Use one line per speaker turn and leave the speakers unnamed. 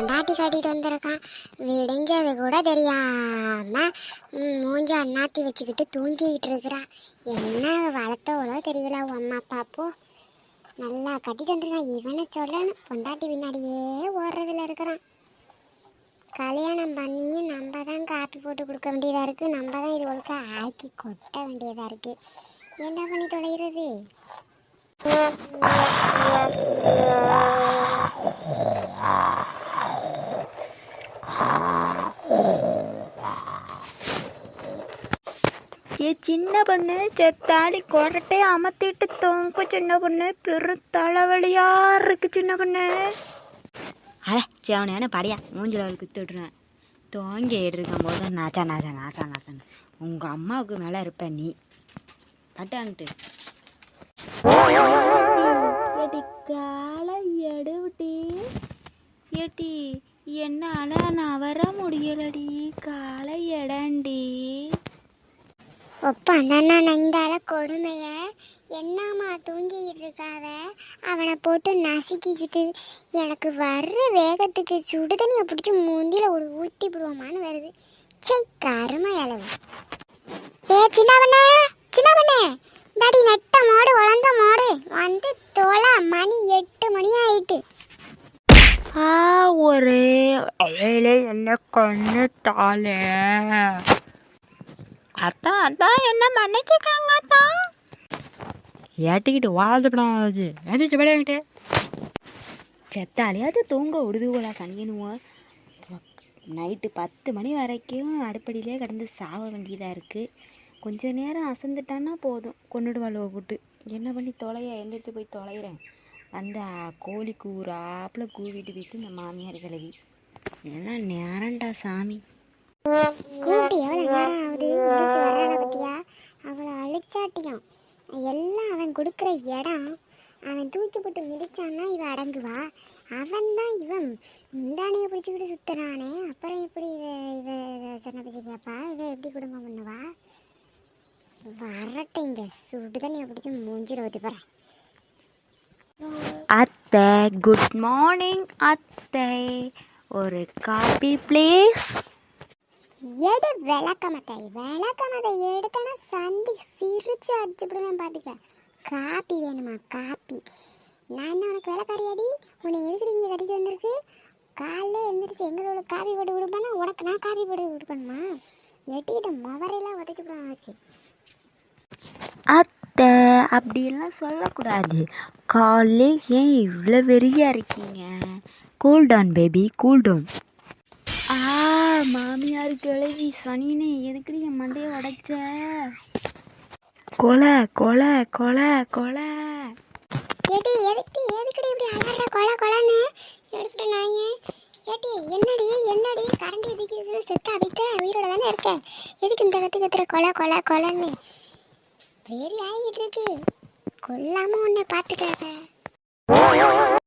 பொண்டாட்டி காட்டிட்டு வந்திருக்கான். விடிஞ்சது கூட தெரியாம மூஞ்ச அண்ணாத்தி வச்சுக்கிட்டு தூங்கிக்கிட்டு இருக்கிறா. என்ன வளர்த்தவளோ தெரியல. அம்மா பாப்போ நல்லா கட்டிட்டு வந்திருக்கான். இவனை சொல்லணும், பொண்டாட்டி பின்னாடியே ஓடுறதுல இருக்கிறான். கல்யாணம் பண்ணியும் நம்ம தான் காப்பி போட்டு கொடுக்க வேண்டியதாக இருக்குது. நம்ம தான் இது ஒழுக்க ஆக்கி கொட்ட வேண்டியதாக இருக்குது. என்ன பண்ணி தொலைகிறது?
சின்ன பொண்ணு செத்தாடி கொரட்டை அமர்த்திட்டு தொங்க. சின்ன பொண்ணு பெரு தலைவலியா இருக்கு. சின்ன பொண்ணு அவனையான படியா மூஞ்சில் அவளுக்கு வித்துடுறேன். தோங்கிட்டு இருக்கும் போது நாச்சா நாச்சா நாசா நாசான்னு உங்கள் அம்மாவுக்கு மேலே இருப்ப நீ அட்டாங்கிட்டு ஏட்டி காலை எடுவிட்டி. ஏட்டி என்னால் நான் வர முடியலடி, காலை எடாண்டி.
ஒப்பா அண்ணா நந்தால கொடுமைய என்னம்மா தூங்கிக்கிட்டு இருக்காவ. அவனை போட்டு நசுக்கிக்கிட்டு எனக்கு வர்ற வேகத்துக்கு சுடு தண்ணியை பிடிச்சி முந்தியில் ஒரு ஊற்றி விடுவோமான்னு வருது. சை கருமை அளவு. ஏ சின்ன பண்ணே, சின்ன பண்ணே, தாடி நெட்ட மாடு வளர்ந்த மாடு வந்து தோலா. மணி 8 மணி ஆயிட்டு.
ஒரே வேலை என்ன கொண்டுட்டாலே. அதான் அதான் என்ன மன்னிச்சுக்காங்க அத்தான். ஏட்டிக்கிட்டு வாழ்ந்துப்படாது. எந்திரிச்சு விளையாங்கிட்டு செத்தாலையாவது தூங்க விடுதுகளா சனியனுவோம். நைட்டு 10 மணி வரைக்கும் அடுப்படியிலே கிடந்து சாவ வேண்டியதாக இருக்குது. கொஞ்சம் நேரம் அசந்துட்டான்னா போதும், கொண்டுடுவாளுவ போட்டு. என்ன பண்ணி தொலைய? எந்திரிச்சு போய் தொலைகிறேன். அந்த கோழி கூறாப்பில் கூவிட்டு போயிட்டு இந்த மாமியார் கிழவி என்ன நேரண்டா சாமி.
கூப்பிட்டு எவ்வளோ நேரம் ஆகுது? எந்திரிச்சு வர்றாள பத்தியா? அவளை அழிச்சாட்டியும் எல்லாம் அவன் கொடுக்குற இடம். அவன் தூக்கி போட்டு மிதிச்சான்னா இவன் அடங்குவா. அவன் தான் இவன் முந்தானையை பிடிச்சிக்கிட்டு சுத்துறானே. அப்புறம் எப்படி இவ சொன்ன பிடிச்சி கேப்பா? இவ எப்படி குடும்பம் பண்ணுவா? வரட்டைங்க, சுடு தண்ணியை பிடிச்சி மூஞ்சில் ஊற்றி போகிறேன்.
அத்தை குட் மார்னிங் அத்தை, ஒரு காபி ப்ளீஸ்.
எடு விளக்கமத்தை. விளக்கமத்தை எடுத்தனா சந்தி சிரிச்சு அடிச்சுப்படுவேன் பார்த்துக்க. காப்பி வேணுமா? காப்பி. நான் என்ன உனக்கு விளக்காரியாடி? உன்னை எதுக்கடி இங்கே கட்டிட்டு வந்திருக்கு? காலைல எழுந்திரிச்சு எங்களோட காப்பி போட்டு கொடுப்பேன்னா உனக்கு நான் காப்பி போட்டு கொடுக்கணுமா? எட்டிக்கிட்ட முவரையெல்லாம் உதச்சிப்படுவேன் வச்சு.
அத்தை அப்படியெல்லாம் சொல்லக்கூடாது. காலைலே ஏன் இவ்வளோ வெறியாக இருக்கீங்க? Cool down baby, cool down. மாமியார் கிழவி சனினே, எதுக்குடி என் மண்டையை உடைச்ச? கொலை கொலை கொலை கொலை.
ஏட்டி எதுக்கடி இப்படி அலற கொலை கொலைன்னு எடுத்துட்டு நாயே? ஏட்டி என்னடி கரண்டி எதுக்கு செத்த அடித்த? உயிரோட தானே இருக்க. எதுக்கு இந்த கத்துற கொலை கொலை கொலைன்னு? வேறு ஆகிட்டு இருக்கு. கொல்லாம உன்னை பார்த்துக்காத.